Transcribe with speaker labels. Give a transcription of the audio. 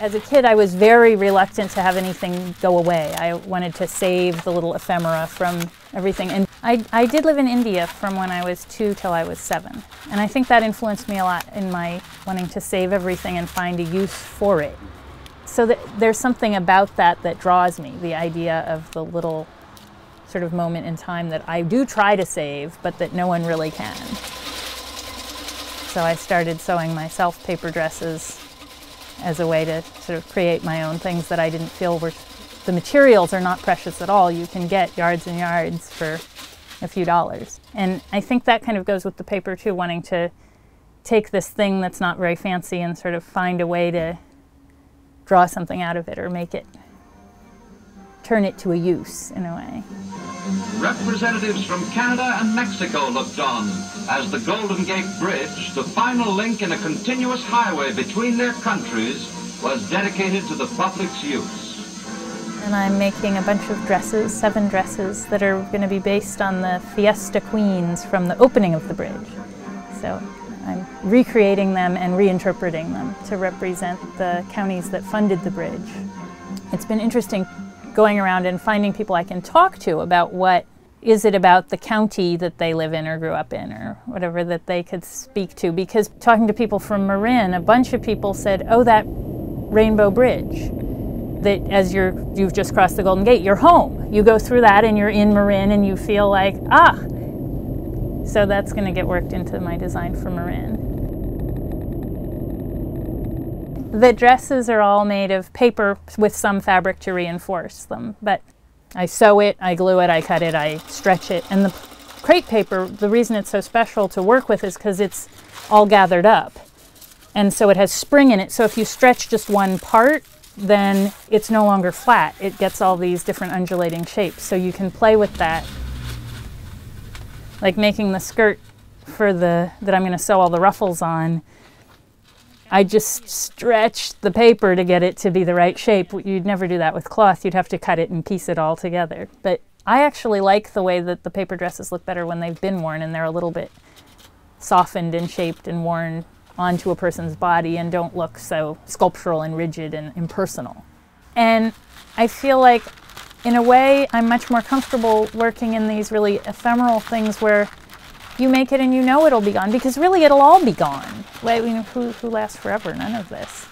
Speaker 1: As a kid, I was very reluctant to have anything go away. I wanted to save the little ephemera from everything. And I did live in India from when I was 2 till I was 7. And I think that influenced me a lot in my wanting to save everything and find a use for it. So there's something about that that draws me, the idea of the little sort of moment in time that I do try to save, but that no one really can. So I started sewing myself paper dresses as a way to sort of create my own things that I didn't feel were, the materials are not precious at all. You can get yards and yards for a few dollars. And I think that kind of goes with the paper too, wanting to take this thing that's not very fancy and sort of find a way to draw something out of it or make it, turn it to a use in a way.
Speaker 2: Representatives from Canada and Mexico looked on as the Golden Gate Bridge, the final link in a continuous highway between their countries, was dedicated to the public's use.
Speaker 1: And I'm making a bunch of dresses, 7 dresses, that are going to be based on the Fiesta Queens from the opening of the bridge. So I'm recreating them and reinterpreting them to represent the counties that funded the bridge. It's been interesting going around and finding people I can talk to about what is it about the county that they live in or grew up in or whatever that they could speak to. Because talking to people from Marin, a bunch of people said, oh, that Rainbow Bridge, that as you've just crossed the Golden Gate, you're home. You go through that and you're in Marin and you feel like, ah. So that's going to get worked into my design for Marin. The dresses are all made of paper with some fabric to reinforce them, but I sew it, I glue it, I cut it, I stretch it. And the crepe paper, the reason it's so special to work with is because it's all gathered up. And so it has spring in it, so if you stretch just one part, then it's no longer flat. It gets all these different undulating shapes, so you can play with that. Like making the skirt for that I'm going to sew all the ruffles on, I just stretched the paper to get it to be the right shape. You'd never do that with cloth. You'd have to cut it and piece it all together. But I actually like the way that the paper dresses look better when they've been worn and they're a little bit softened and shaped and worn onto a person's body and don't look so sculptural and rigid and impersonal. And I feel like, in a way, I'm much more comfortable working in these really ephemeral things where you make it and you know it'll be gone, because really it'll all be gone. I mean, who lasts forever? None of this.